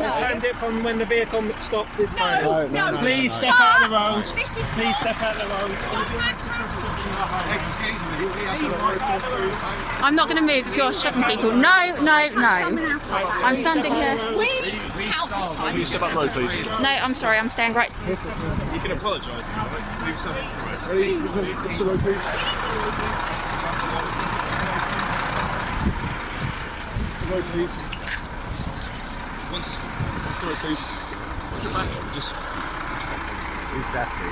timed it from when the vehicle stopped this time. No. Please step out of the road. Please step out of the road. Excuse me, we have the right. I'm not going to move if you're shoving people. No. I'm standing here. We count the time. Can you step up low, please? No, I'm sorry, I'm staying right. You can apologise. Please. Road, please. Once it's road, please. Watch your back. Just. Exactly.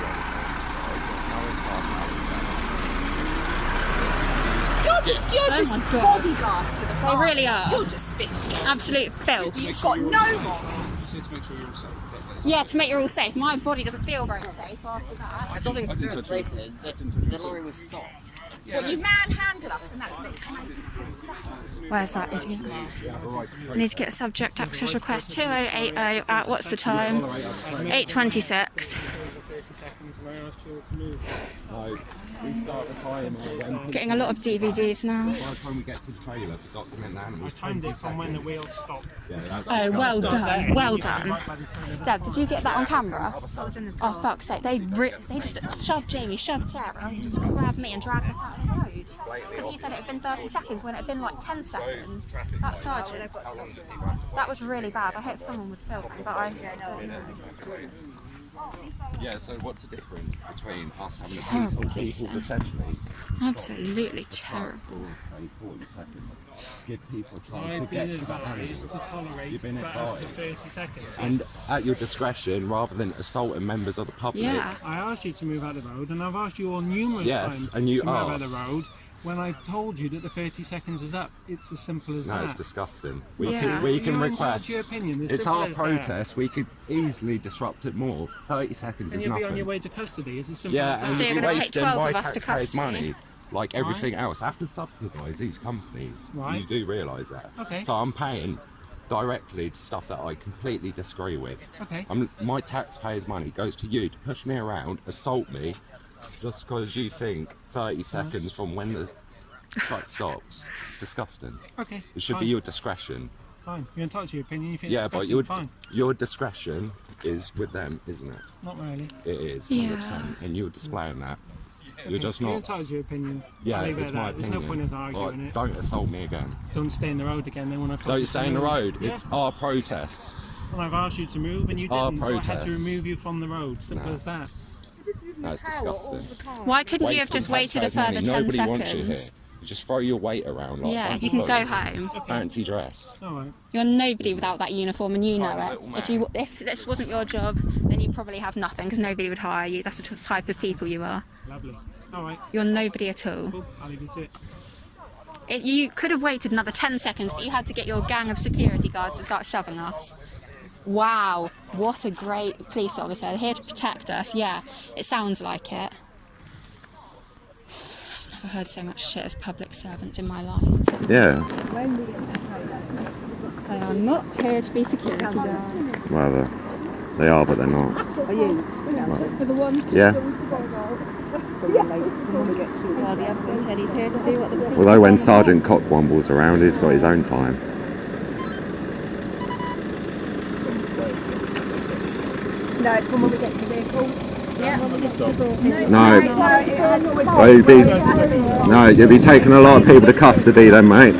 You're just bodyguards for the farmers. They really are. You're just spitting. Absolute filth. You've got no morals. To make sure you're all safe. Yeah, to make you all safe. My body doesn't feel very safe after that. I don't think it's demonstrated that the lorry was stopped. Well, you manhandle us, and that's it. Where's that idiot? I need to get a subject access request 2080 at what's the time? 8:26. We start the time. Getting a lot of DVDs now. By the time we get to the trailer to document the animals, I timed it from when the wheels stopped. Oh, well done, well done. Dad, did you get that on camera? I was in the Oh, fuck's sake. They just shoved Jamie, shoved Sarah, just grabbed me and dragged us out the road. Because he said it had been 30 seconds when it had been like 10 seconds. That sergeant, that was really bad. I hope someone was filming, but I don't know. Yeah, so what's the difference between us having a peaceful people's essentially? Absolutely terrible. Say 40 seconds. Give people a chance I've to get been to that advised animal. to tolerate You've been for up to advised. 30 seconds. And at your discretion, rather than assaulting members of the public. Yeah. I asked you to move out of the road, and I've asked you on numerous Yes, times and you to move out of asked. the road. When I told you that the 30 seconds is up, it's as simple as No, that. it's disgusting. Yeah. We can You're entitled request. to your opinion. As It's simple our as that. protest. We could easily disrupt it more. 30 seconds And is you'll be nothing. on your way to custody. It's as simple Yeah, as and that. So you're you're gonna take wasting 12 my of us to taxpayers' custody? money, like everything else. I have to subsidise these companies. Right. You do realise that. Okay. So I'm paying directly to stuff that I completely disagree with. Okay. My taxpayers' money goes to you to push me around, assault me, just because you think 30 seconds from when the truck stops. It's disgusting. Okay. It should fine. be your discretion. Fine. You're entitled to your opinion. You think Yeah, it's but disgusting, your fine. discretion is with them, isn't it? Not really. It is, Yeah. 100%. And you're displaying that. You're Okay, just You're not. entitled to your opinion. Yeah, I'll leave it it's at my that. There's opinion. no point in us arguing Like, it. don't assault me again. Don't stay in the road again then when I've told you Don't to stay in the move. road. Yes. It's our protest. Well, I've asked you to move and you It's our didn't, so I had to protest. remove you from the road. Simple No. as that. That's disgusting. Why couldn't you have Wasting just waited a taxpayers' money. further 10 Nobody wants you here. seconds? You just throw your weight around like Yeah, that. you can go home. Fancy dress. All right. You're nobody without that uniform, and you know it. If this wasn't your job, then you probably have nothing because nobody would hire you. That's the type of people you are. Lovely. All right. You're nobody at all. Cool. I'll leave you to it. You could have waited another 10 seconds, but you had to get your gang of security guards to start shoving us. Wow, what a great police officer, here to protect us. Yeah, it sounds like it. I've never heard so much shit as public servants in my life. Yeah. They are not here to be security guards. Well, they are, but they're not. Are you? For the ones Yeah. well, the other one said he's here to do what the police Although when Sergeant Cockwumble's around, he's got his own time. No, it's when we get to the vehicle. No, you'll be taking a lot of people to custody then, mate.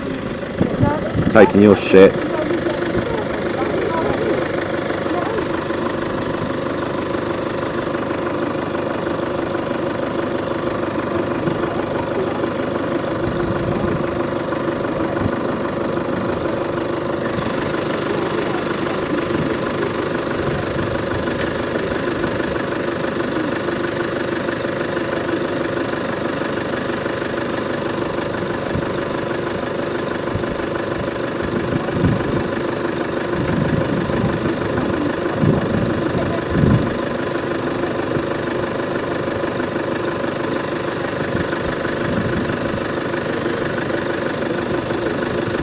Taking your shit.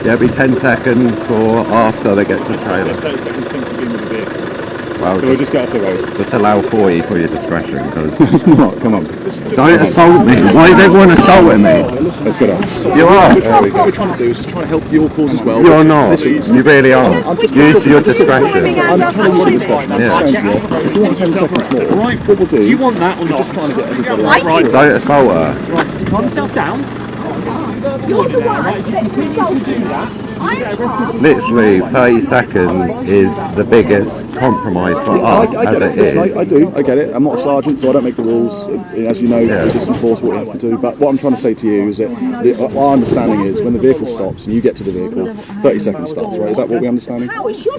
Yeah, it'll be 10 seconds for after they get to the trailer. 30 seconds since you've been with the vehicle. Well, Can we just get off the road? just allow 40 for your discretion, because It's not, come on. don't assault me. Why is everyone assaulting me? Let's get off. You are. What we're trying to do is just try to help your cause as well. You're not. Listen, You really are. Use your discretion. I'm telling you what it's like. I'm Yeah. saying to you, if you want 10 seconds more, what we'll do... Do you want that or not? Just trying to get everybody out. Right. Don't assault her. Calm yourself down. You're the one that's insulting. Literally 30 seconds is the biggest compromise for us as it is. I do, I get it. I'm not a sergeant, so I don't make the rules. As you know, we just enforce what we have to do. But what I'm trying to say to you is that our understanding is when the vehicle stops and you get to the vehicle, 30 seconds stops, right? Is that what we're understanding?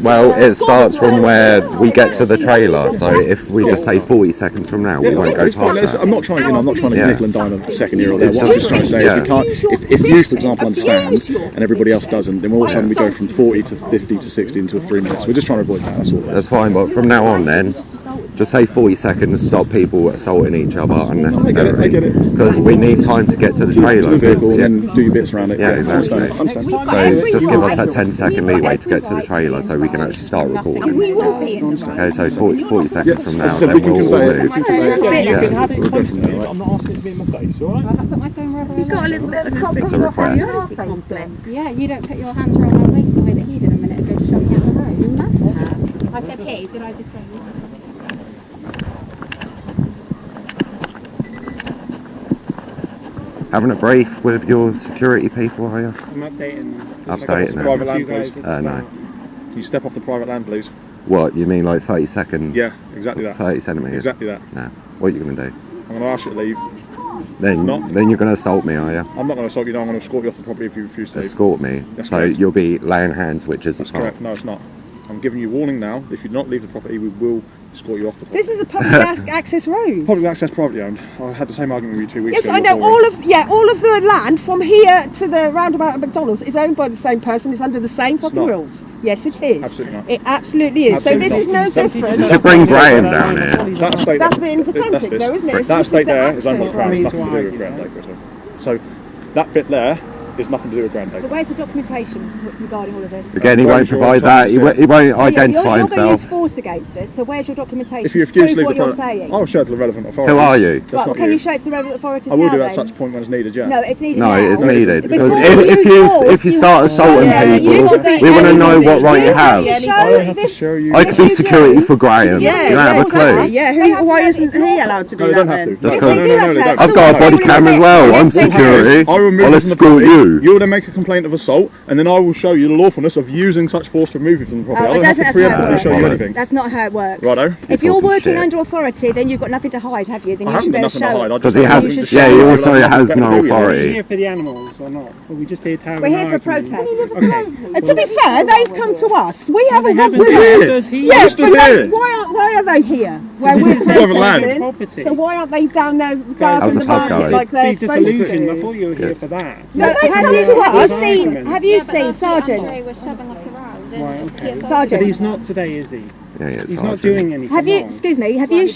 Well, it starts from where we get to the trailer, so if we just say 40 seconds from now, we won't go past that. I'm not trying, I'm not trying to nickel and dime a second year or there. It's What I'm just trying to say is we can't, if you, for example, understand and everybody else doesn't, then all of a sudden we go from 40 to 50 to 60 into 3 minutes. We're just trying to avoid that, that's all. That's fine, but from now on then, just say 40 seconds, stop people assaulting each other unnecessarily. I get it. Because we need time to get to the To trailer. the vehicle and then do your bits around it. Yeah, exactly. Understand. So just give us that 10-second leeway to get to the trailer so we can actually start recording. Okay, so 40 seconds from now, then we'll move. I'm not asking it to be in my face, alright? You've got a little bit of a It's a request. Yeah, you don't put your hands around my waist the way that he did a minute ago to show me out the road. You must have. I said he, did I just say you? Having a brief with your security people, are you? I'm updating them. Private Updating land, guys please. No. Can you step off the private land, please? What, you mean like 30 seconds? Yeah, exactly that. 30 centimetres? Exactly that. No. What are you going to do? I'm going to ask you to leave. Then you're going to assault me, are you? I'm not going to assault you, no, I'm going to escort you off the property if you refuse to leave. Escort me. That's So correct. you'll be laying hands, which is That's assault. correct. No, it's not. I'm giving you warning now. If you do not leave the property, we will escort you off the property. This is a public access road. Public access, privately owned. I had the same argument with you 2 weeks Yes, ago. I know. All of the land from here to the roundabout at McDonald's is owned by the same person. It's under the same fucking not. rules. Yes, it is. Absolutely not. It absolutely is. Absolutely so this not. is no different. You should bring Graham down here. That estate That's there- being pedantic, though, isn't it? That This estate is the there is owned by the access Crown. It's road. nothing to do with Grand Lake at all. So that bit there is nothing to do with Grand Lake. So where's the documentation regarding all of this? Again, he won't provide that. He won't identify You're going to use himself. force against us. So where's your documentation? If you refuse to Prove leave what the you're property, saying. I'll show it to the relevant authorities. Who are you? That's Right, not can you. you show it to the relevant authorities I will now, do at then? such point when it's needed, yeah. No, it's needed No, now. it's needed. Because Before if you start assaulting Yeah, you people, want the we want to know enemy. what right you You have. have to show I have to this- show you. I could be security for Graham. Yeah, You don't have a clue. Yeah, why isn't he allowed to do No, they that don't have to. then? Just No, because- no, no, no, they don't. I've got a body cam as well. I'm security. I will move I'll you from the escort property. you. You'll then make a complaint of assault, and then I will show you the lawfulness of using such force to remove you from the property. I don't have to preemptively show you anything. That's not how it works. Righto. If you're talking working shit. under authority, then you've got nothing to hide, have you? Then I you haven't should got better nothing to show hide. it. Because he has, should yeah, show he it. also has no Are we authority. here for the animals or not? Are we just here to have We're an here for argument? protest. Okay. And to be fair, they've come to us. We haven't They gone haven't to them. stood here. Yeah, stood but here. why are they here? Where This we're is private land. protesting. Property. So why aren't they down there How's guarding the the pub market going? like they're Be supposed disillusioned. I to? thought you were here for that. No, have you seen? Have you seen, Sergeant? Andre was shoving us around. Right, okay. Sergeant. But he's not today, is he? Yeah, yeah, He's not Sergeant. doing anything Have you? wrong. Excuse me. Have you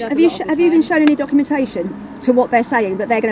been shown any documentation to what they're saying that they've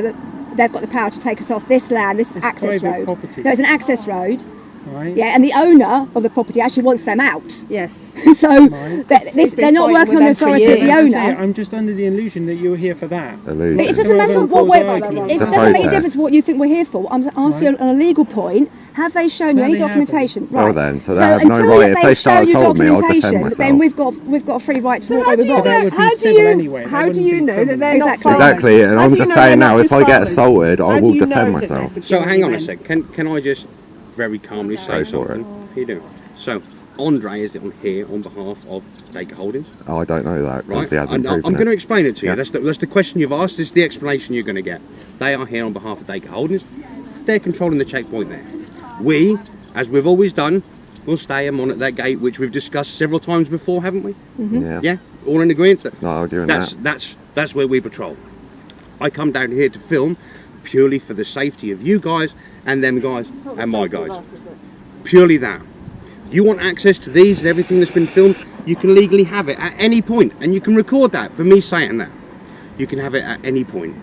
got the power to take us off this land, this It's access private road? property. No, it's an access road. Right? Yeah, and the owner of the property actually wants them out. Yes. So Right. they're not fighting working with on the them for authority of the years. As I say, owner. I'm just under the illusion that you were here for that. Illusion. It doesn't matter what Cause we're. argument. It It's a doesn't make a protest. difference what you think we're here for. I'm asking you on a legal point. Have they shown you No, any they haven't. documentation? Well Right. then, so they have no until right. If they start show you assaulting me, I'll defend documentation, then myself. we've got a free right to do How what do we you want. That know? would be How do civil you? anyway. That How do wouldn't you be know that criminal. they're not Exactly. farmers? Exactly, and How I'm do just you know saying they're now, not if I just get farmers? assaulted, I How do will you defend know that myself. they're So hang on a security sec. Can I just very calmly say Go for something? it. How you doing? So Andre is on here on behalf of Dacre Holdings, Oh, I don't know that because right? he hasn't proven I'm going to it. explain it to you. Yeah. That's the question you've asked. This is the explanation you're going to get. They are here on behalf of Dacre Holdings. They're controlling the checkpoint there. We, as we've always done, will stay and monitor that gate, which we've discussed several times before, haven't we? Yeah. Yeah, all in agreement. No, I'm doing that. That's where we patrol. I come down here to film purely for the safety of you guys and them guys and my guys. Purely that. You want access to these and everything that's been filmed, you can legally have it at any point, and you can record that for me saying that. You can have it at any point.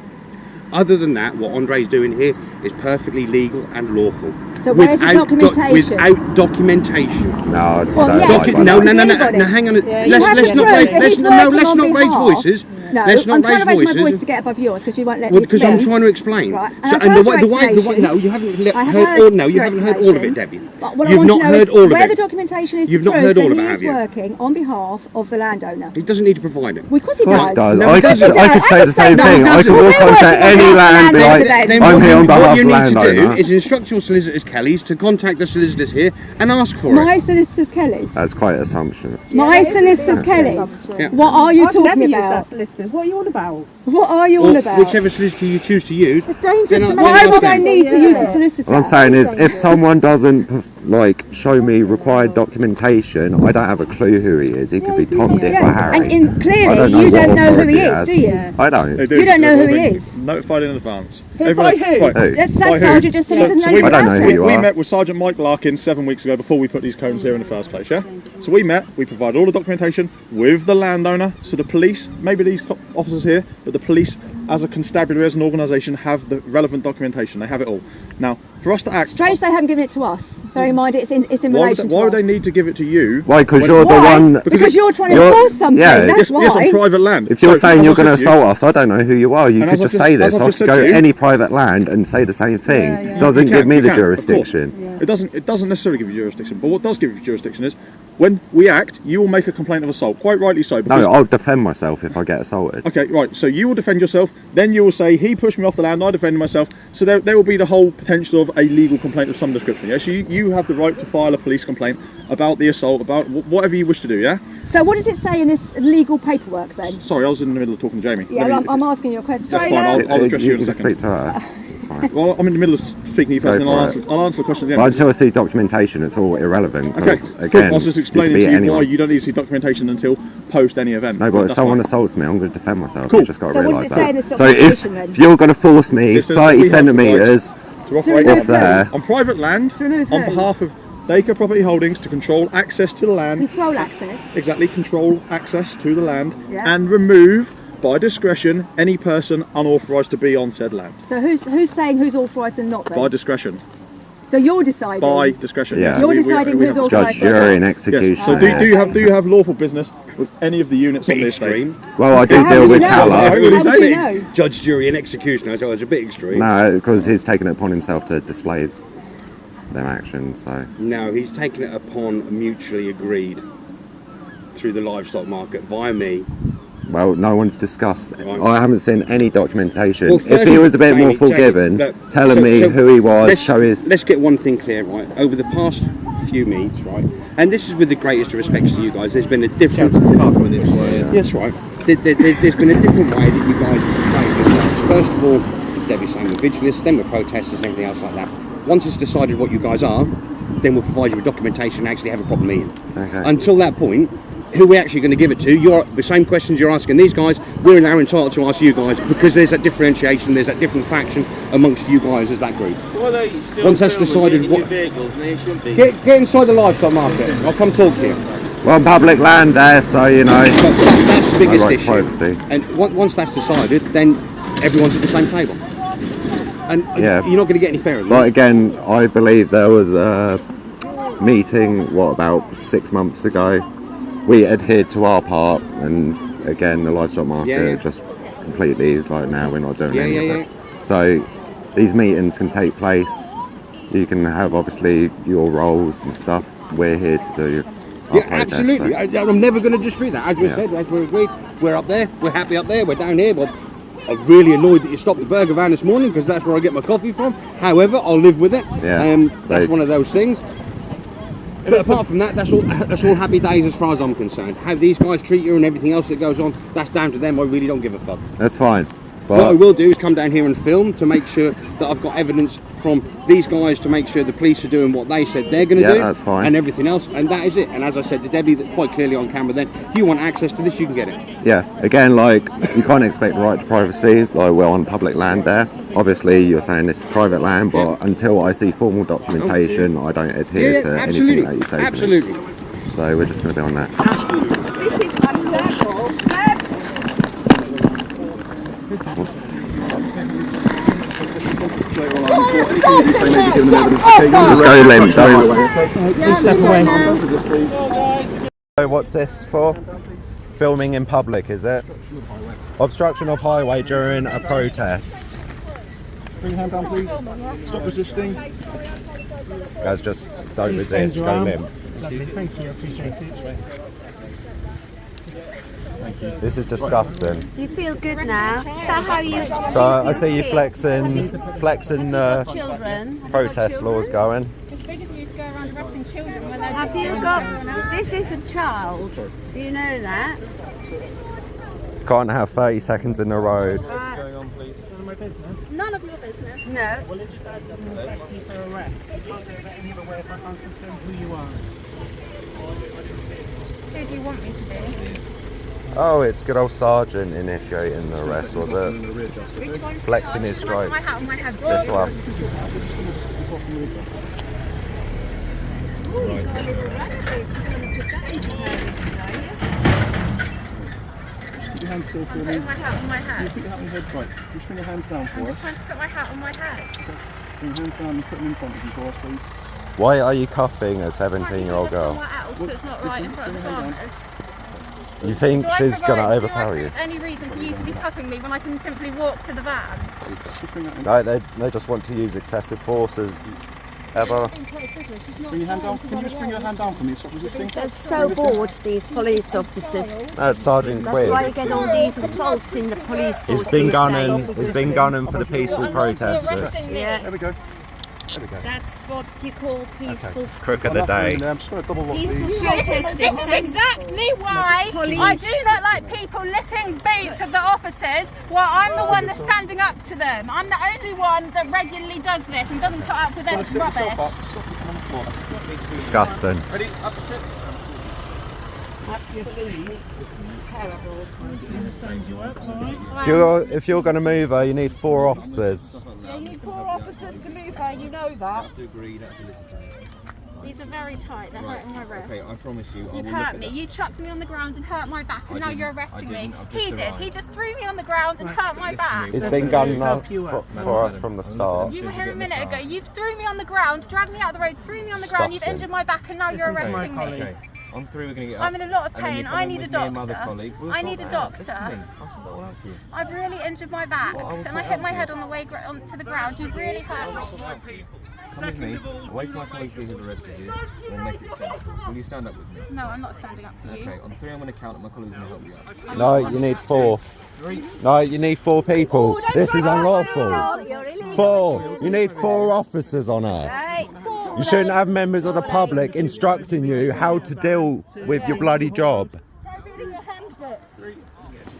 Other than that, what Andre's doing here is perfectly legal and lawful. So where's the documentation? Without documentation. No, Well, I yes, don't. No, anybody. hang on. You have Let's to not prove raise. that Let's he's no. working Let's on not raise behalf. voices. No, Let's not I'm trying to raise my voices. voice to get above yours because you won't let Well, me because speak. I'm trying to explain. Right. So, And and I've the heard way, your no, you haven't I have heard all. No, you your haven't heard all of it, explanation. Debbie. But what I You've want not to know heard is all of where the it. documentation is You've to not prove heard all that of he it, is have you? working on behalf of the landowner. He doesn't need to provide it. Well, of course he Of course does. it does. No, I he could, doesn't. I could say the same No, thing. he I could doesn't. walk We're onto working on any behalf of land, the be like, landowner then. I'm here on behalf What of you the need to do landowner. is instruct your solicitors, Kelly's, to contact the solicitors here and ask for My it. solicitors Kelly's. That's quite an assumption. My solicitors Kelly's. Yeah. What are you I've never talking used about? that solicitors. What are you on about? What are you Or on about? whichever solicitor you choose to use. It's dangerous Then to I- make Why then would ask I them. need to use a solicitor? What I'm saying is, if someone doesn't like show me required documentation, I don't have a clue who he is. He could be Tom, Dick, or Harry. And I clearly don't know you what don't know who authority he it is, has. do you? I don't. They do. You don't know They've who all he been is. Notified in advance. Who by who? Right. Who? That's By who? Sergeant just said he doesn't know anything I don't about know who it. you We are. met with Sergeant Mike Larkin 7 weeks ago before we put these cones here in the first place, yeah? So we met, we provided all the documentation with the landowner, so the police, maybe these officers here, but the police as a constabulary, as an organisation, have the relevant documentation, they have it all. Now, for us to act... Strange they haven't given it to us. Bear in mind it's in relation to Why would us. they need to give it to you? Why? Because when- you're the Why? one... Because you're trying to enforce something, yeah. that's Yes, why. on private land. If you're So, saying as you're I going to said to you- assault us, I don't know who you are. You And could as just I've say just- this. as I've I just could said go to you- any private land and say the same thing. Yeah, yeah. Doesn't You give can, me you the can, of course. jurisdiction. It doesn't necessarily give you jurisdiction, but what does give you jurisdiction is when we act, you will make a complaint of assault, quite rightly so. Because, No, I'll defend myself if I get assaulted. okay, right, so you will defend yourself, then you will say, he pushed me off the land, I defended myself, so there will be the whole potential of a legal complaint of some description, yeah? So you have the right to file a police complaint about the assault, about whatever you wish to do, yeah? So what does it say in this legal paperwork then? Sorry, I was in the middle of talking to Jamie. Yeah, Let me- I'm asking you a question. That's fine, I'll address you in a can second. speak to her. It's fine. Well, I'm in the middle of speaking to you first, Go and I'll for it. answer the question at the But end. until I see documentation, it's all irrelevant. Okay, 'cause, cool. again, I was just it could explaining be to you anyone. why you don't need to see documentation until post any event. No, but if That's someone fine. assaults me, I'm going to defend myself. Cool. You just got to So what realise does it say in that. this So documentation then? if you're going to force me It says that 30 we have the centimetres to operate remove off there, on private land To remove on who? behalf of Dacre Property Holdings to control access to the land, Control access. exactly control access to the land, Yeah. and remove by discretion any person unauthorised to be on said land. So who's saying who's authorised and not then? By discretion. So you're deciding. By discretion. Yeah. yes. You're We deciding we who's have authorised. judge, jury and Yes. execution. So yeah. do you have lawful business with any of the units on the estate? Extreme. Well, I do How deal would with you know? Calla. How would you How would say you it? know? Judge, jury, and executioner. So it's a bit extreme. No, because he's taken it upon himself to display their actions. So No, he's taken it upon mutually agreed through the livestock market via me. well, no one's discussed. Right. I haven't seen any documentation. Well, If first he of- was a bit more Jamie, forgiving, look, telling so- me so who he was, let's- show his. Let's get one thing clear, right? Over the past few meets, right, and this is with the greatest of respects to you guys. There's been a different. Yes, right. There's been a different way that you guys have played yourselves. First of all, Debbie's saying we're vigilists, then we're protesters, and everything else like that. Once it's decided what you guys are, then we'll provide you with documentation and actually have a proper meeting. Okay. Until that point, who we're actually going to give it to, you're the same questions you're asking these guys, we're now entitled to ask you guys, because there's that differentiation, there's that different faction amongst you guys as that group. Once that's decided, what get inside the livestock market. I'll come talk to you. Well, on public land there, so you know. But that's the biggest I like issue. privacy. And once that's decided, then everyone's at the same table. And Yeah. you're not going to get any fairer than But that. again, I believe there was a meeting, about 6 months ago. We adhered to our part, and again, the livestock market Yeah, yeah. just completely is like, now we're not doing Yeah, any yeah, of it. So these meetings can take place. You can have obviously your roles and stuff. We're here to do our Yeah, protest, absolutely. so- I'm never going to dispute that. As we Yeah. said, as we agreed, we're up there, we're happy up there, we're down here. But I'm really annoyed that you stopped the burger van this morning, because that's where I get my coffee from. However, I'll live with it. Yeah. That's They- one of those things. But apart from that, that's all happy days as far as I'm concerned. How these guys treat you and everything else that goes on, that's down to them. I really don't give a fuck. That's fine. What I But will do is come down here and film to make sure that I've got evidence from these guys to make sure the police are doing what they said they're going to Yeah, do. that's fine. And everything else, and that is it. And as I said to Debbie, that quite clearly on camera then, if you want access to this, you can get it. yeah, again, like, you can't expect the right to privacy. Like, we're on public land there. Obviously, you're saying this is private land, but until I see formal documentation, I don't adhere to absolutely. anything that you say to me. Absolutely. So we're just going to be on that. This is unlawful. Just go limp, don't. Please step away. So what's this for? Filming in public, is it? Obstruction of highway during a protest. Bring your hand down, please. Stop resisting. Guys, just don't resist, go limp. Lovely, thank you, I appreciate it. This is disgusting. Do you feel good now? Is that how you... So I see you flexing Children. protest laws going. It's big of you to go around arresting children when they're Have you got... This is a child. Do you know that? Can't have 30 seconds in the road. none of your business. No. Well, it just adds up to necessity for arrest. Any other way if I can't confirm who you are? Who do you want me to be? Oh, it's good old Sergeant initiating the arrest, was it? Which one's Flexing his stripes. my hat on my head. This one. Keep your hands still for me. Put my hat on my head. Put your hat on your head, right. Just bring your hands down for I'm us. just trying to put my hat on my head. Bring your hands down and put them in front of you for us, please. Why are you cuffing a 17-year-old girl? Somewhere else so it's not right in front of the farmers. You think she's going to overpower you? Any reason for you to be cuffing me when I can simply walk to the van? No, they just want to use excessive force as ever. Bring your hand down. Can you just bring your hand down for me? Stop resisting. They're so bored, these police officers. No, it's Sergeant That's why you Quinn. get all these assaults in the police force. He's been these gunning. days. He's been gunning for the peaceful protesters. Yeah. There we go. That's what you call peaceful. Crook of the day. I'm just going to double lock Peaceful these. protesting. This is exactly why Police. I do not like people licking boots of the officers while I'm the one that's standing up to them. I'm the only one that regularly does this and doesn't put up with their Sit yourself up. rubbish. Stop it on the floor. Disgusting. Ready? Up and sit. If you're going to move her, you need 4 officers. Yeah, you need 4 officers to move her, you know that. These are very tight, they're hurting my wrists. Okay, I promise you. You've hurt me. You chucked me on the ground and hurt my back, and now you're arresting me. He did. He just threw me on the ground and hurt my back. He's been gunning up for us from the start. You were here a minute ago. You threw me on the ground, dragged me out the road, threw me on the ground. You've injured my back, and now you're arresting me. Okay, I'm through. We're gonna get up. I'm in a lot of And then pain. you I come in need a with me and my other doctor. colleague. We'll I sort need a that out. doctor. Listen to me. I'll sort that all out for you. I've really injured my back, and I hit my head on the way onto the ground. You've really hurt me. Come with me. Away from my colleagues who have arrested you. We'll make it sensible. Will you stand up with me? No, I'm not standing up for you. Okay, on 3 I'm going to count and my colleagues will help you out. No, you need 4. No, you need 4 people. This is unlawful. 4. You need 4 officers on her. You shouldn't have members of the public instructing you how to deal with your bloody job.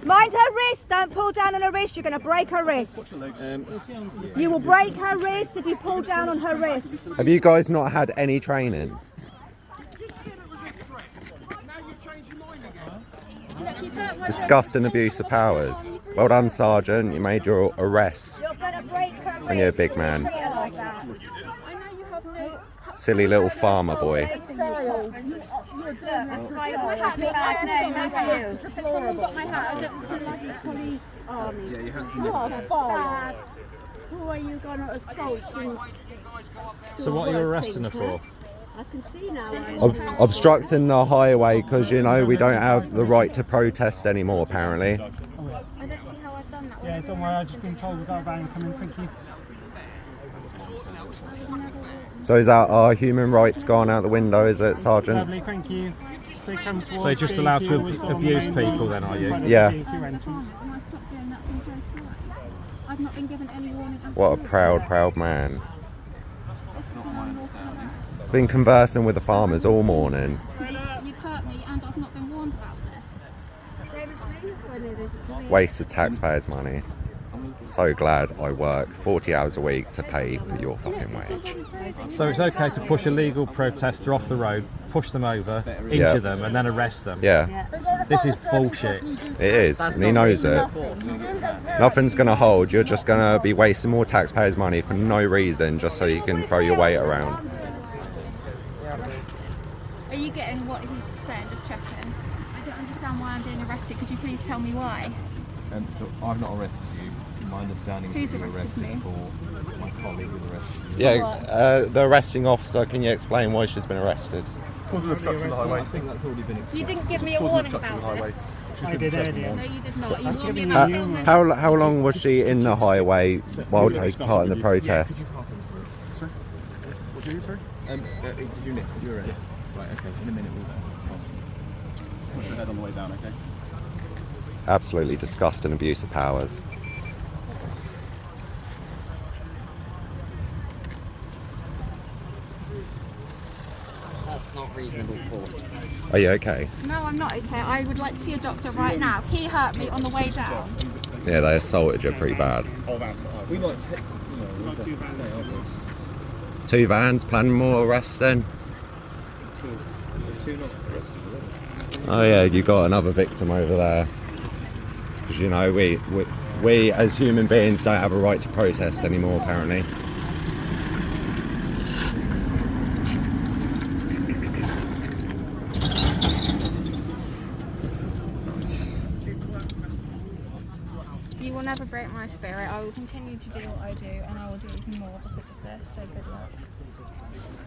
Mind her wrist, don't pull down on her wrist, you're going to break her wrist. You will break her wrist if you pull down on her wrist. Have you guys not had any training? Disgusting abuse of powers. Well done, Sergeant. You made your arrest. You're going to break her wrist. When you're a big man. Treat her like that. Silly little farmer boy. Someone got my hat. I don't like the police army. Bad. Who are you going to assault? So what are you arresting her for? I can see now. Obstructing the highway because, you know, we don't have the right to protest anymore, apparently. I don't see how I've done that. Yeah, don't worry, I've just been told we've got a van coming, thank you. So is that our human rights gone out the window, is it, Sergeant? Lovely, thank you. So you're just allowed to abuse people then, are you? Yeah. Can I stop doing that from first night? I've not been given any warning. What a proud man. This is an unlawful arrest. He's been conversing with the farmers all morning. You've hurt me and I've not been warned about this. Waste of taxpayers' money. So glad I work 40 hours a week to pay for your fucking wage. So it's okay to push a legal protester off the road, push them over, injure them and then arrest them? Yeah, This is bullshit. it is, and he knows it. Nothing's going to hold, you're just going to be wasting more taxpayers' money for no reason, just so you can throw your weight around. Are you getting what he's saying? Just checking. I don't understand why I'm being arrested. Could you please tell me why? So I've not arrested you. My understanding Who's is that you're arrested arrested me? for Yeah, the arresting officer, can you explain why she's been arrested? Cause of obstruction of the highway. You didn't give me a warning about this. I did earlier. No, you did not. You warned me about filming. How long was she in the highway while taking part in the protest? What do you, sorry? Did you nick? You were in? Right, okay, in a minute we'll Put your head on the way down, okay? Absolutely disgusting abuse of powers. That's not reasonable force. Are you okay? No, I'm not okay. I would like to see a doctor right now. He hurt me on the way down. Yeah, they assaulted you pretty bad. We might take, we've got to stay, aren't we? 2 vans, planning more arrests then? Two not arrested already. Oh yeah, you got another victim over there. Because you know, we as human beings don't have a right to protest anymore apparently. You will never break my spirit. I will continue to do what I do, and I will do even more because of this. So good luck.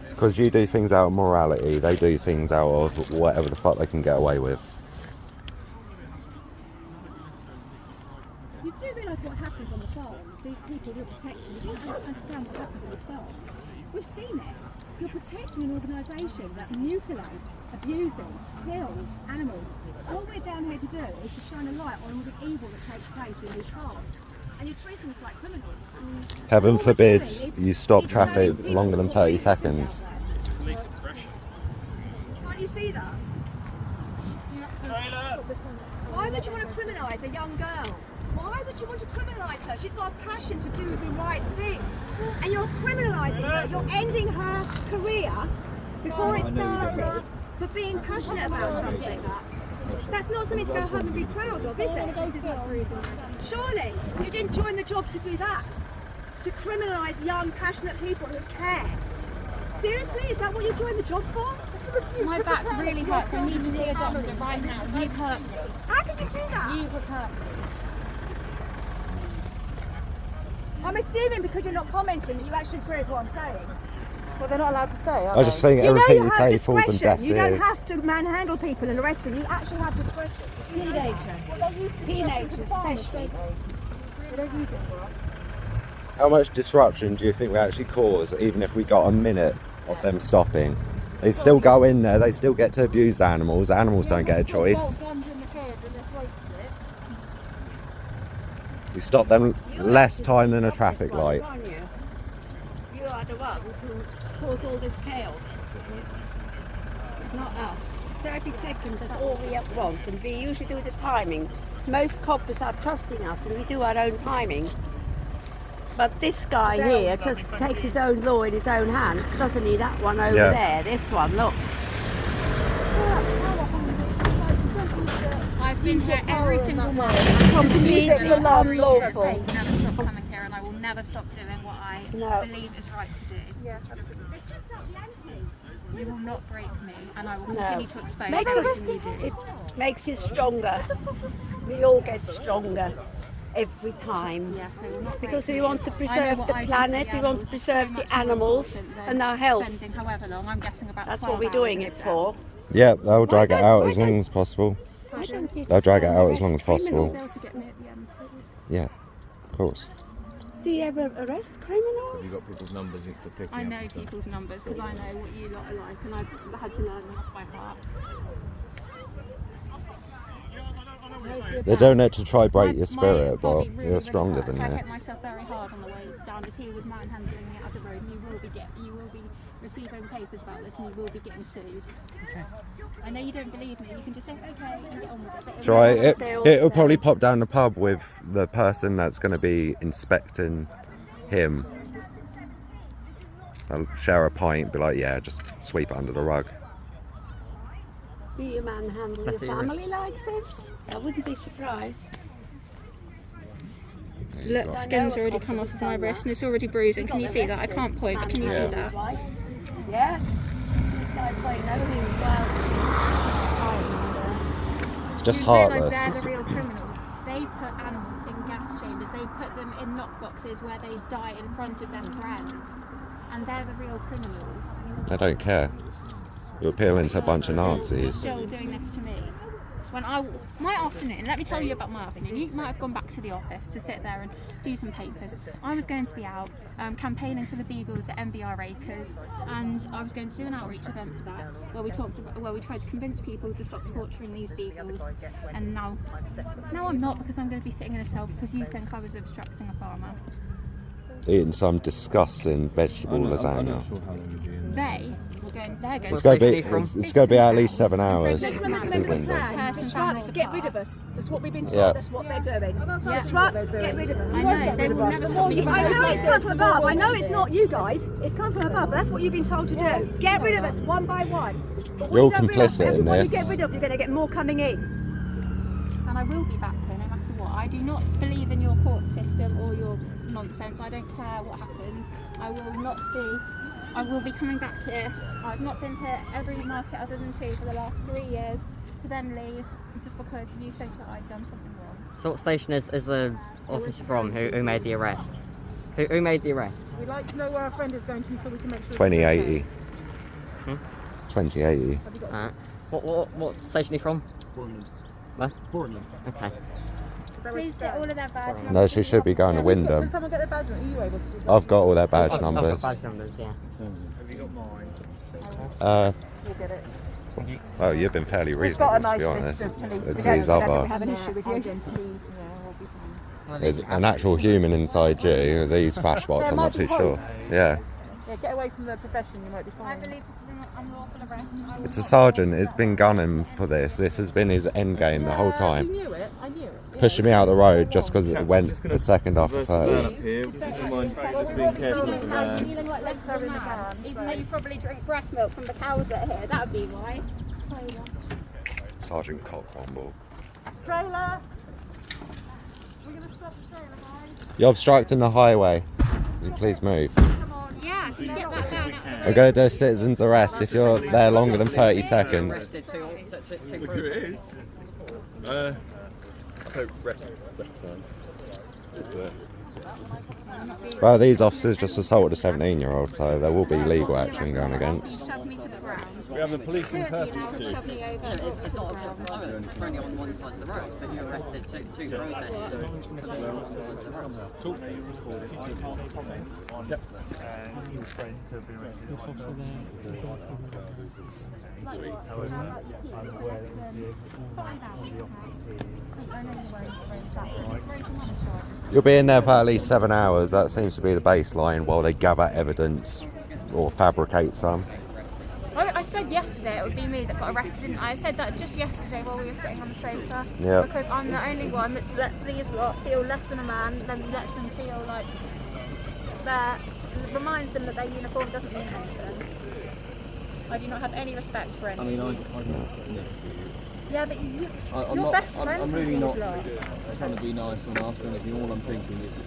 Because you do things out of morality, they do things out of whatever the fuck they can get away with. You do realise what happens on the farms? These people you're protecting, you don't understand what happens on the farms. We've seen it. You're protecting an organisation that mutilates, abuses, kills animals. All we're down here to do is to shine a light on all the evil that takes place in these farms. And you're treating us like criminals. Heaven forbids you stop traffic longer than 30 seconds. Can't you see that? Why would you want to criminalise a young girl? Why would you want to criminalise her? She's got a passion to do the right thing. And you're criminalising her. You're ending her career before it started for being passionate about something. That's not something to go home and be proud of, is it? Surely you didn't join the job to do that. To criminalise young, passionate people who care. Seriously? Is that what you joined the job for? My back really hurts. I need to see a doctor right now. You've hurt me. How can you do that? You have hurt me. I'm assuming because you're not commenting that you actually agree with what I'm saying. Well, they're not allowed to say, are I just think everything you say falls on discretion. deaf You don't ears. have to manhandle people and arrest them. You actually have discretion. Teenagers especially. How much disruption do you think we actually cause, even if we got a minute of them stopping? They still go in there, they still get to abuse animals. Animals don't get a choice. We stop them less time than a traffic light. You are the ones who cause all this chaos, not us. 30 seconds, that's all we want, and we usually do the timing. Most coppers are trusting us, and we do our own timing. But this guy here just takes his own law in his own hands, doesn't he? That one over there, this one, look. I've been here every single month. Completely unlawful. Never stop coming here, and I will never stop doing what I believe is right to do. You will not break me, and I will continue to expose everything you do. It makes you stronger. We all get stronger every time. Yes, they will not because break we me. want to I know preserve what the I do for planet, we want to animals is preserve so the much more animals important than and our health. spending however long, I'm guessing about That's 12 what we're hours doing in a it cell. for. Yeah, they'll drag it out as long as possible. They'll drag it out as long as possible. They'll to get me at the end, please. Yeah, of course. Do you ever arrest criminals? Have you got people's numbers for picking I up know and stuff? people's numbers because I know what you lot are like, and I've had to learn them off by heart. They're doing it to try break your My spirit, but body really, you're stronger really hurts. than I hit this. myself very hard on the way down as he was manhandling me out of the road. You will be receiving papers about this, and you will be getting sued. Okay. I know you don't believe me. You can just say okay and get on with it. But It's right. It'll probably pop down the pub with the person that's going to be inspecting him. I'll share a pint, be like, yeah, just sweep it under the rug. Do you manhandle your family like this? I wouldn't be surprised. Look, the skin's already come off of my wrist and it's already bruising. Can you see that? I can't point, but can you see that? Yeah. This guy's playing over me as well. It's just You heartless. realise they're the real criminals. They put animals in gas chambers. They put them in knockboxes where they die in front of their friends, and they're the real criminals. I don't care. You're appealing to a bunch of Nazis. Still doing this to me. My afternoon, let me tell you about my afternoon. You might have gone back to the office to sit there and do some papers. I was going to be out campaigning for the Beagles at MBR Acres, and I was going to do an outreach event for that, where we tried to convince people to stop torturing these Beagles. And now I'm not, because I'm going to be sitting in a cell because you think I was obstructing a farmer. Eating some disgusting vegetable lasagna. They're going. It's going to be at least 7 hours. Let's remember the plan. Disrupt, get rid of us. That's what we've been told. Yeah. That's what they're doing. Disrupt, get rid of us. I know, they will never stop me. I know it's come from above. I know it's not you guys. It's come from above. But that's what you've been told to do. Get rid of us one by one. You're complicit in everyone this. you get rid of, you're going to get more coming in. And I will be back here no matter what. I do not believe in your court system or your nonsense. I don't care what happens. I will be coming back here. I've not been here every market other than 2 for the last 3 years to then leave just because you think that I've done something wrong. So what station is the officer from who made the arrest? Who made the arrest? We'd like to know where our friend is going to so we can make sure. 2080. 2080. What station are you from? Portland. Where? Portland. Okay. Please get all of their badge numbers. No, she should be going to Can Wyndham. someone get their badge? Are you able to do that? I've got all their badge I've numbers. got badge numbers, yeah. Have you got mine? We'll get it. Well, you've been fairly We've got reasonable, a to be nice honest. list of police. It's We these don't other. have an issue with you. We'll be fine. There's an actual human inside you. These flashbots, I'm not too sure. Yeah. Yeah, get away from the profession, you might be I fine. believe this is an unlawful arrest. I will It's a not- sergeant. He's been gunning for this. This has been his end game the whole You time. knew it, I knew it. Yeah. Pushing me out the road just because it went a second after Reverse the van 30. up here. Would you mind just being careful of the van? You look like less than a man, even though you probably drink breast milk from the cows that are here. That would be why. Sergeant Cockwomble. Trailer! We're going to stop the trailer, guys. You're obstructing the highway. Will you please move? Yeah, if you get that down out of the way. We're going to do a citizen's arrest if you're there longer than 30 seconds. Look who it is. I don't recognise. Well, these officers just assaulted a 17-year-old, so there will be legal action going against. Shove me to the ground. We have a policing purpose Shove too. me over. It's not a problem. It's only on one side of the road, but you arrested two protesters. You'll be in there for at least 7 hours. That seems to be the baseline while they gather evidence or fabricate some. I said yesterday it would be me that got arrested, didn't I? I said that just yesterday while we were sitting on the sofa. Yeah. Because I'm the only one that lets these lot feel less than a man, then lets them feel like reminds them that their uniform doesn't mean anything. I do not have any respect for any I mean, of you. I'm Yeah, but I'm you're not, best I'm friends really with not these lot. trying to be nice or nasty or anything. All I'm thinking is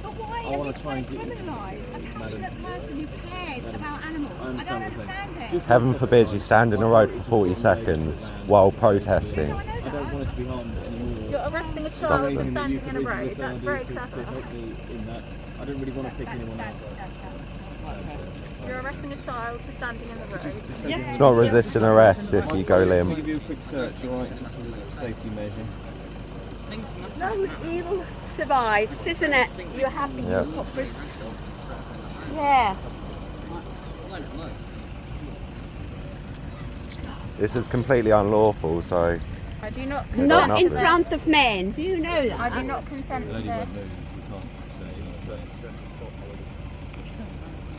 But why I are you wanna try trying and to get- criminalise a passionate person who cares about animals? I don't understand it. Heaven forbid you stand in the road for 40 seconds while protesting. No, I know I don't want it to be harmed anymore. You're arresting a child Disgusting. for standing in a You road. can That's do very to clever. help me in that. I don't really want to pick anyone out. You're arresting a child for standing in the road. It's not resisting arrest if you go Let me limp. give you a quick search, alright, just as a safety measure. Those evil survives, isn't it? You're happy. Yeah. Yeah. This is completely unlawful, so I do not Not Not nothing. in front of men. Do you know that? I do not consent to this.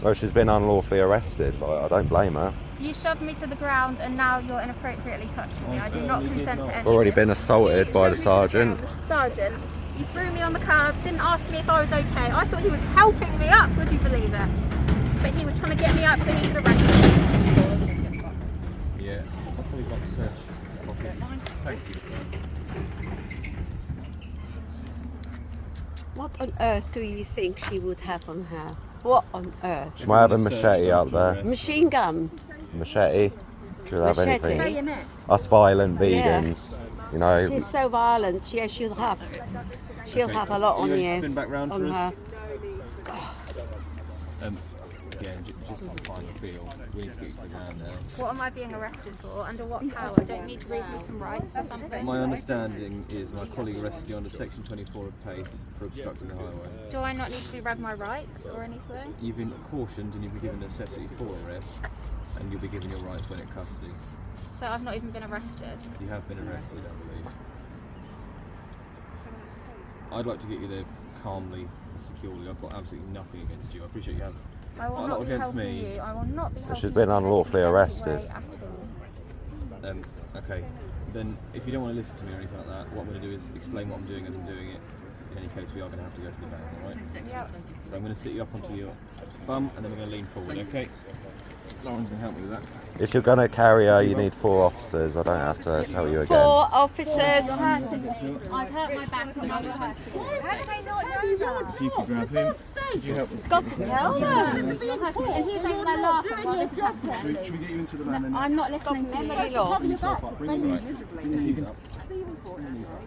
well, she's been unlawfully arrested. I don't blame her. You shoved me to the ground and now you're inappropriately touching me. I do not consent to any Already of this. been assaulted You by the shoved me to sergeant. ground. Sergeant, you threw me on the curb, didn't ask me if I was okay. I thought he was helping me up, would you believe it? But he was trying to get me up so he could arrest me. Yeah, I'll probably got the search copy. Thank you. What on earth do you think she would have on her? What on earth? She might have a machete up there. Machine gun. Machete. Could have Machete. anything. Us violent vegans, you know. She's so violent. Yes, she'll have. She'll have a lot on You you. spin back round on for her. us. Again, just on the final feel, we need to get you to the ground now. What am I being arrested for? Under what power? I don't need to read you some rights or something. My understanding is my colleague arrested you under section 24 of PACE for obstructing the highway. Do I not need to be read my rights or anything? You've been cautioned and you've been given necessity for arrest, and you'll be given your rights when in custody. So I've not even been arrested. You have been arrested, I believe. I'd like to get you there calmly and securely. I've got absolutely nothing against you. I appreciate you have I will a lot not be against helping me. you. I will not be helping She's been you unlawfully in any arrested. way at all. Okay, then if you don't want to listen to me or anything like that, what I'm going to do is explain what I'm doing as I'm doing it. In any case, we are going to have to go to the van, alright? Yep. So I'm going to sit you up onto your bum and then we're going to lean forward, okay? Lauren's going to help me with that. If you're going to carry her, you need 4 officers. I don't have to tell you again. 4 officers. I've hurt my back and I'm How do they not know that? If you could grab him, could you help me? got to tell them. And he's over there laughing while this is happening. Should we get you into the van then? I'm not listening to you. Bring yourself up, bring your knees up. Bring your knees up.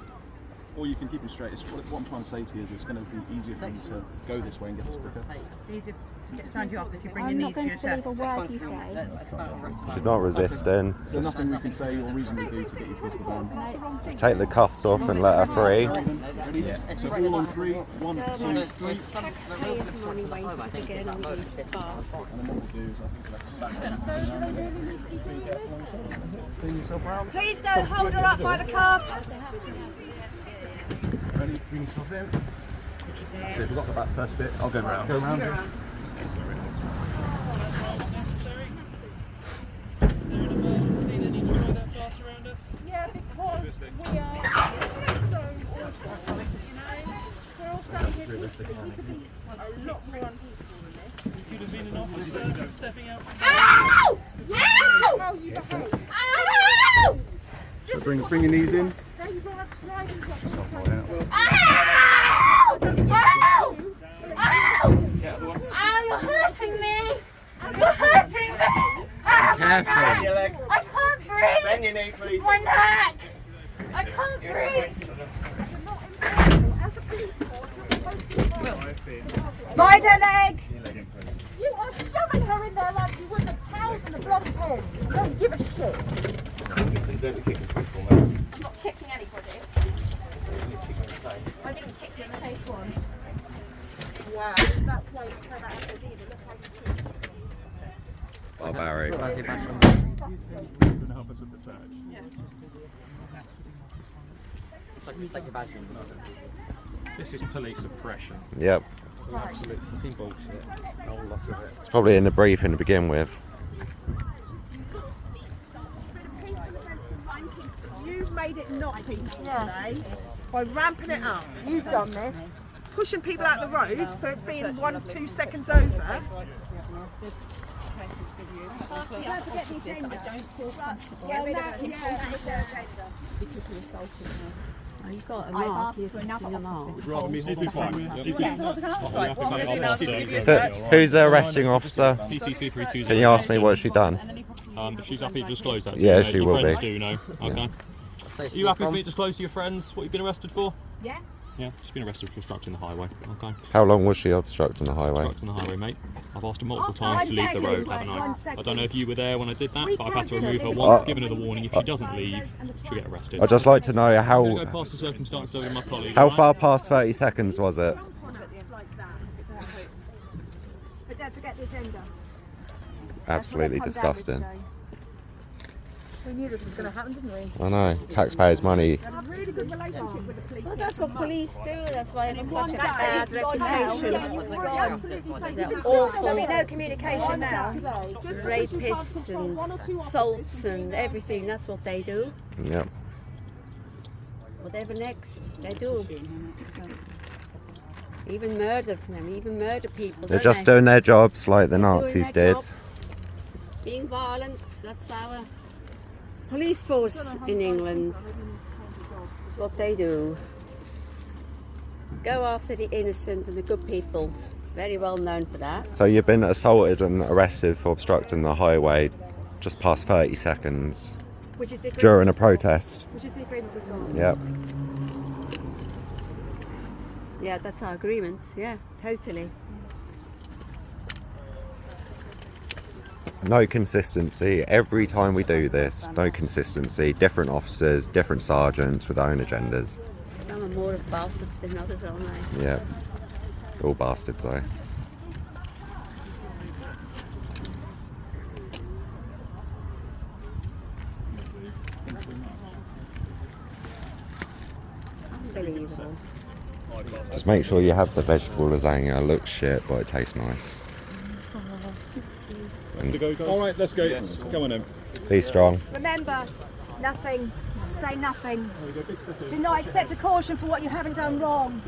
Or you can keep them straight. What I'm trying to say to you is it's going to be easier for you to go this way and get us quicker. Easier to stand you up if you bring I'm your not knees to going your to believe chest. a word you say. She's not resisting. There's nothing we can say or reasonably do to get you to go to the van. Take the cuffs off and let her free. Ready? So all on 3. 1, 2, 3. Taxpayers' money wasted again on these bars. And then what we'll do is I think bring yourself round. Please don't hold her up by the cuffs. Ready? Bring yourself there. So if we've got the back first bit, I'll go round. Go round. Yeah, because we are so we're all standing here. A lot more unpeaceful than this. You could have been an officer stepping out. Ow! Ow! You behave. Ow! So bring your knees in. Ow, you're hurting me! You're hurting me! Careful. I can't breathe! Bend your knee, please. My neck! I can't breathe! Bite her leg. You are shoving her in there like you would the cows in the blood pen. You don't give a shit. I'm not kicking anybody. I didn't kick you in the face once. Wow, that's why you turn out so deep. It looks like you kicked. Barbaric. Going to help us with the search. This is police oppression. Yep. Absolute fucking bullshit. A whole lot of it. It's probably in the briefing to begin with. You've made it not peaceful today by ramping it up. You've done this. Pushing people out the road for being 1-2 seconds over. Don't forget the agenda. I don't feel comfortable. Well, Get rid of that- her. Because you assaulted her. Oh, you've got a I've mark. asked for another officer to Rather me hold hold fine. So, who's the arresting officer? PC232. Can you ask me what she done? If she's happy to disclose that to Yeah, you, she your will friends be. do know. Okay. Are you happy for me to disclose to your friends what you've been arrested for? Yeah. Yeah, she's been arrested for obstructing the highway. Okay. How long was she obstructing the highway? Obstructing the highway, mate. I've asked her multiple times to leave the road, haven't I? I don't know if you were there when I did that, but I've had to remove her once, given her the warning. If she doesn't leave, she'll get arrested. I'd just like to know I'm how going to go past the circumstances over my colleague. how alright? far past 30 seconds was it? But don't forget the agenda. Absolutely disgusting. We knew this was going to happen, didn't we? I know. Taxpayers' money. Had a really good relationship with the police. Well, that's what police do. That's why they have such a bad Yeah, reputation. you've really absolutely taken They're that awful. right. There'll be no communication now. Just because you can't Rapists control and 1 or 2 assaults officers from and being there. everything. That's what they do. Yep. Whatever next, they do. Even murder them, even murder people. They're don't just they? doing their jobs like the Doing Nazis their did. jobs, being violent, that's our police force in England. That's what they do. Go after the innocent and the good people. Very well known for that. So you've been assaulted and arrested for obstructing the highway just past 30 seconds Which is the agreement. during a protest. Which is the agreement we've got. Yep. Yeah, that's our agreement. Yeah, totally. No consistency. Every time we do this, no consistency. Different officers, different sergeants with their own agendas. Some are more of bastards than others, aren't they? Yeah. All bastards though. Unbelievable. Just make sure you have the vegetable lasagna. It looks shit, but it tastes nice. All right, let's go. Come on then. Be strong. Remember, nothing. Say nothing. Do not accept a caution for what you haven't done wrong.